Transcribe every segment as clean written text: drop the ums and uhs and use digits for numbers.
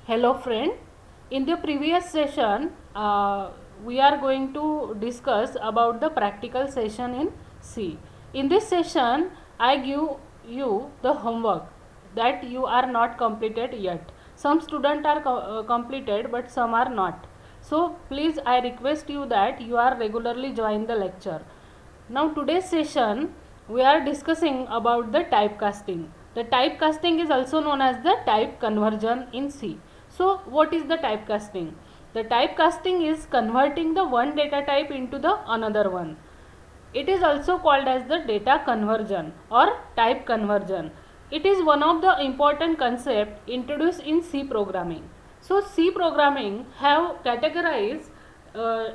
Hello friend, in the previous session we are going to discuss about the practical session in C. In this session I give you the homework that you are not completed yet. Some students are completed but some are not. So please I request you that you are regularly join the lecture. Now today's session we are discussing about the typecasting. The typecasting is also known as the type conversion in C. So what is the typecasting? The typecasting is converting the one data type into the another one. It is also called as the data conversion or type conversion. It is one of the important concepts introduced in C programming. So C programming have categorized uh,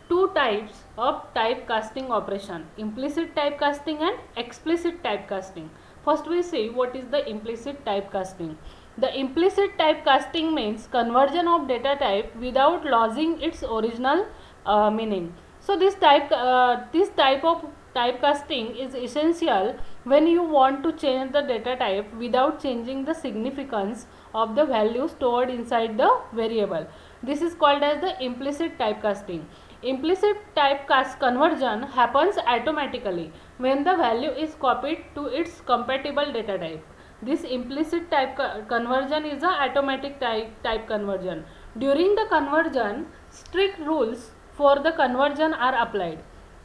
two types of typecasting operation: implicit typecasting and explicit typecasting. First we see what is the implicit typecasting. The implicit typecasting means conversion of data type without losing its original meaning. So this type of typecasting is essential when you want to change the data type without changing the significance of the value stored inside the variable. This is called as the implicit typecasting. Implicit typecast conversion happens automatically when the value is copied to its compatible data type. This implicit type conversion is a automatic type conversion. During the conversion, strict rules for the conversion are applied.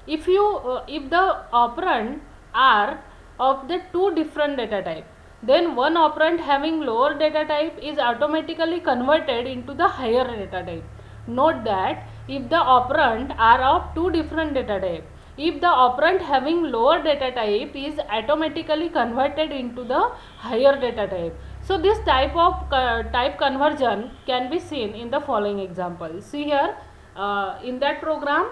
If the operand are of the two different data type, then one operand having lower data type is automatically converted into the higher data type. Note that if the operand are of two different data type, if the operand having lower data type is automatically converted into the higher data type. So this type of type conversion can be seen in the following example. See here, in that program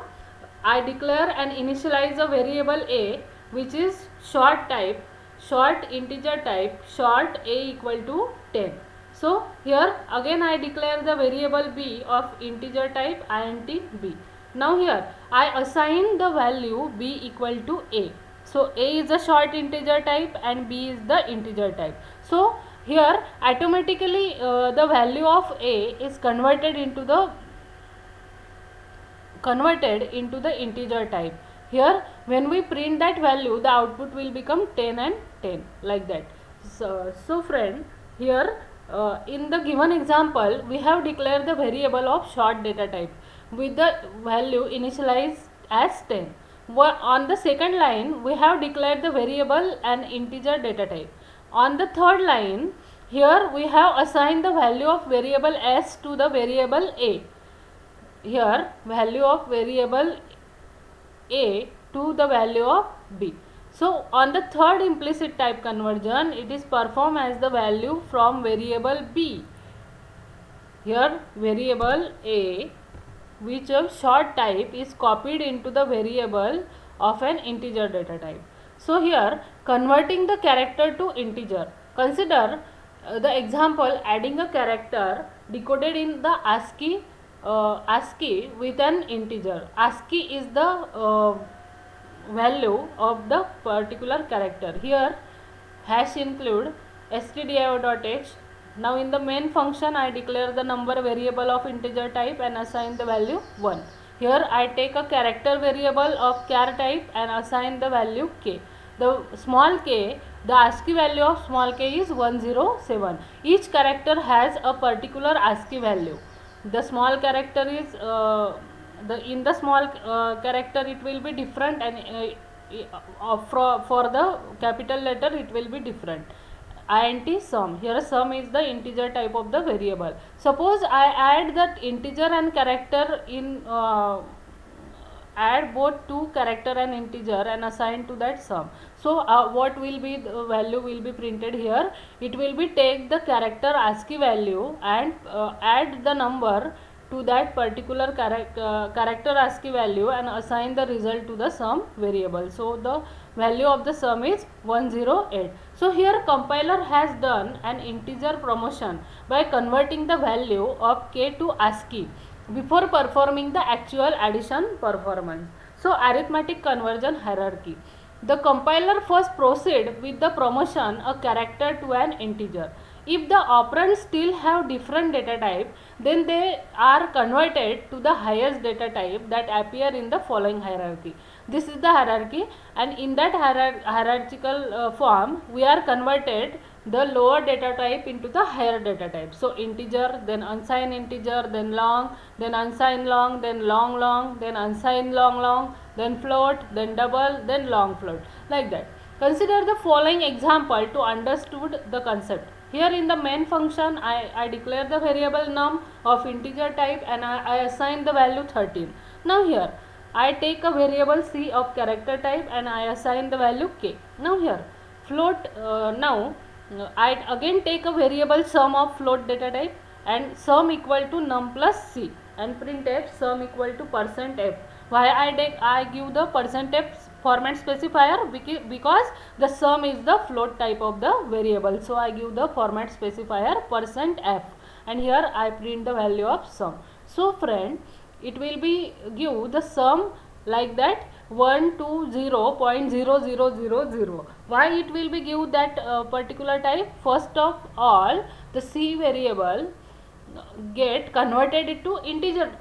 I declare and initialize a variable a which is short type, short integer type, short a equal to 10. So here again I declare the variable b of integer type int b. Now here I assign the value b equal to a. So a is a short integer type and b is the integer type. So here automatically the value of a is converted into the integer type. Here when we print that value, the output will become 10 and 10, like that. So friend, here in the given example we have declared the variable of short data type with the value initialized as 10. On the second line we have declared the variable and integer data type. On the third line, here we have assigned the value of variable s to the variable a. Here value of variable a to the value of b. So on the third implicit type conversion, it is performed as the value from variable b. Here variable a, which of short type, is copied into the variable of an integer data type. So here converting the character to integer. Consider the example adding a character decoded in the ASCII with an integer. ASCII is the value of the particular character. Here hash include stdio.h. Now in the main function I declare the number variable of integer type and assign the value 1. Here I take a character variable of char type and assign the value k. The small k, the ASCII value of small k is 107. Each character has a particular ASCII value. The small character is in the small character it will be different, and for the capital letter it will be different. Int sum, here sum is the integer type of the variable. Suppose I add that integer and character in add both two character and integer and assign to that sum. So what will be the value will be printed here? It will be take the character ASCII value and add the number to that particular character ASCII value and assign the result to the sum variable. So the value of the sum is 108. So here compiler has done an integer promotion by converting the value of k to ASCII before performing the actual addition performance. So arithmetic conversion hierarchy. The compiler first proceed with the promotion a character to an integer. If the operands still have different data type, then they are converted to the highest data type that appear in the following hierarchy. This is the hierarchy, and in that hierarchical form we are converted the lower data type into the higher data type. So integer, then unsigned integer, then long, then unsigned long, then long long, then unsigned long long, then float, then double, then long float, like that. Consider the following example to understood the concept. Here in the main function, I declare the variable num of integer type and I assign the value 13. Now here I take a variable c of character type and I assign the value k. Now here float, I again take a variable sum of float data type and sum equal to num plus c, and printf sum equal to %f. Why I give the %f format specifier? Because the sum is the float type of the variable, so I give the format specifier %f, and here I print the value of sum. So friend, it will be give the sum like that 120.0000. Why it will be give that particular type? First of all, the c variable get converted into integer,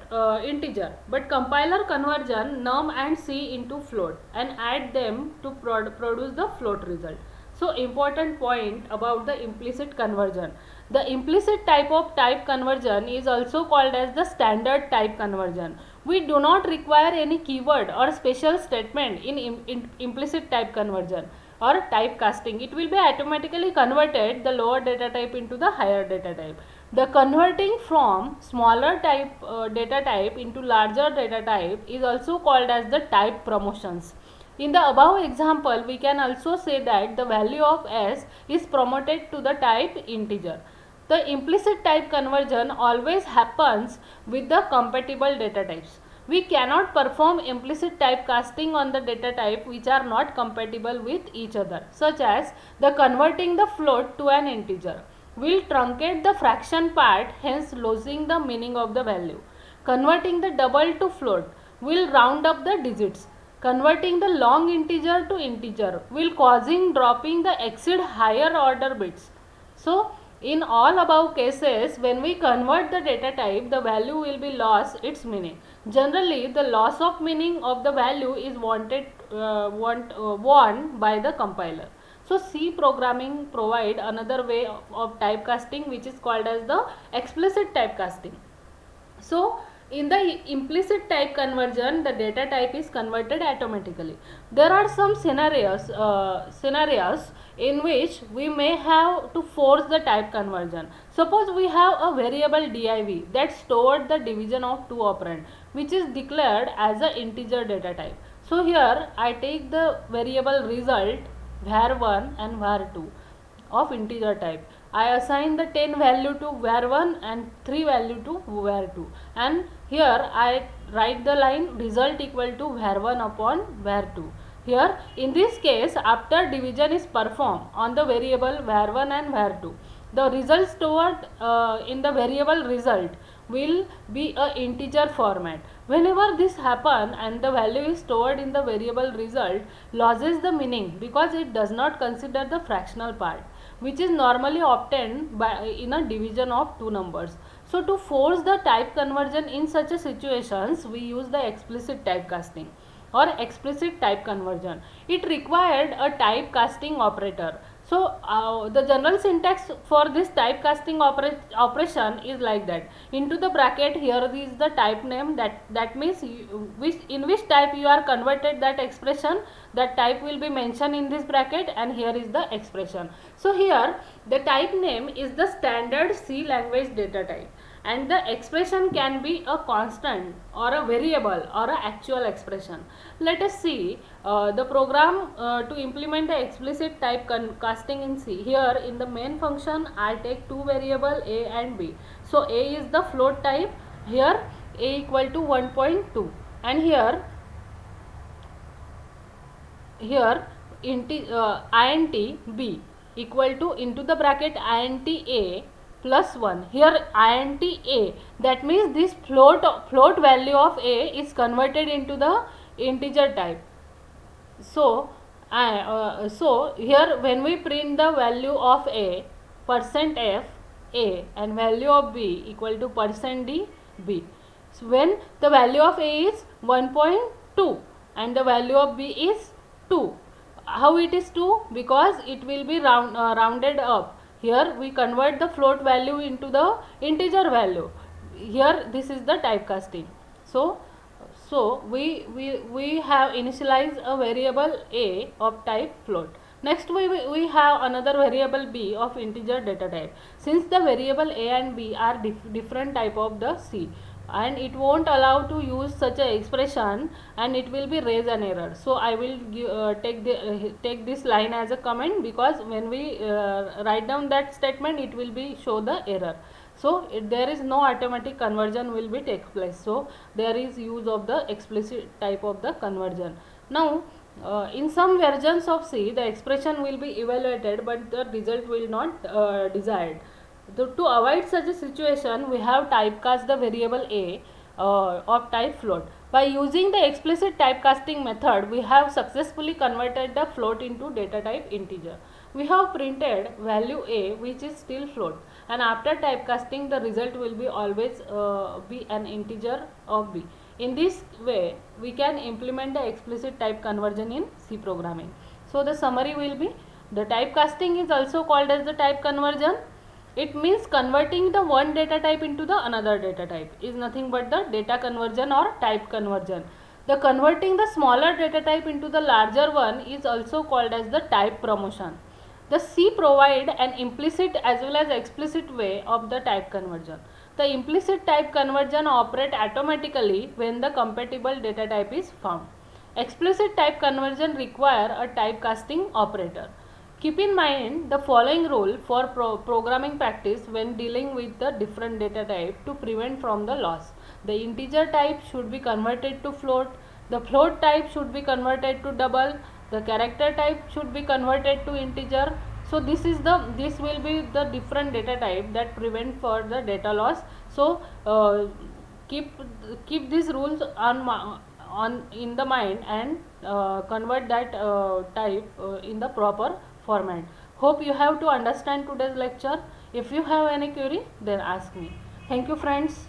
but compiler conversion num and c into float and add them to produce the float result. So important point about the implicit conversion. The implicit type of type conversion is also called as the standard type conversion. We do not require any keyword or special statement in implicit type conversion or type casting. It will be automatically converted the lower data type into the higher data type. The converting from smaller type data type into larger data type is also called as the type promotions. In the above example, we can also say that the value of s is promoted to the type integer. The implicit type conversion always happens with the compatible data types. We cannot perform implicit type casting on the data type which are not compatible with each other, such as the converting the float to an integer will truncate the fraction part, hence losing the meaning of the value. Converting the double to float will round up the digits. Converting the long integer to integer will causing dropping the exceed higher order bits. So in all above cases, when we convert the data type, the value will be lost its meaning. Generally, the loss of meaning of the value is won by the compiler. So C programming provide another way of typecasting, which is called as the explicit typecasting. So in the implicit type conversion, the data type is converted automatically. There are some scenarios in which we may have to force the type conversion. Suppose we have a variable div that stored the division of two operand, which is declared as an integer data type. So here I take the variable result var1 and var2 of integer type. I assign the 10 value to var1 and 3 value to var2, and here I write the line result equal to var1 upon var2. Here in this case, after division is performed on the variable var1 and var2, the result stored in the variable result will be a integer format. Whenever this happen and the value is stored in the variable result, loses the meaning because it does not consider the fractional part, which is normally obtained by in a division of two numbers. So to force the type conversion in such a situations, we use the explicit typecasting or explicit type conversion. It required a typecasting operator. So the general syntax for this typecasting operation is like that. Into the bracket, here is the type name, that means in which type you are converted that expression, that type will be mentioned in this bracket, and here is the expression. So here the type name is the standard C language data type, and the expression can be a constant or a variable or a actual expression. Let us see the program to implement the explicit type casting in C. Here in the main function, I take two variable a and b. So a is the float type, here a equal to 1.2, and here int b equal to into the bracket int a plus 1. Here int a, that means this float value of a is converted into the integer type. So here when we print the value of a, percent f a and value of b equal to percent d b. So when the value of a is 1.2 and the value of b is 2. How it is 2? Because it will be rounded up. Here we convert the float value into the integer value. Here this is the typecasting. So we have initialized a variable a of type float. Next we have another variable b of integer data type. Since the variable a and b are different type of the C, and it won't allow to use such a expression and it will be raise an error. So I will take this line as a comment, because when we write down that statement it will be show the error. So there is no automatic conversion will be take place. So there is use of the explicit type of the conversion. Now in some versions of C the expression will be evaluated but the result will not desired. To avoid such a situation, we have typecast the variable a of type float. By using the explicit typecasting method, we have successfully converted the float into data type integer. We have printed value a, which is still float, and after typecasting the result will be always be an integer of b. In this way, we can implement the explicit type conversion in C programming. So the summary will be, the typecasting is also called as the type conversion. It means converting the one data type into the another data type is nothing but the data conversion or type conversion. The converting the smaller data type into the larger one is also called as the type promotion. The C provide an implicit as well as explicit way of the type conversion. The implicit type conversion operate automatically when the compatible data type is found. Explicit type conversion require a typecasting operator. Keep in mind the following rule for programming practice when dealing with the different data type to prevent from the loss. The integer type should be converted to float, the float type should be converted to double, the character type should be converted to integer. So this will be the different data type that prevent for the data loss. So keep these rules on in the mind and convert that type in the proper format. Hope you have to understand today's lecture. If you have any query, then ask me. Thank you, friends.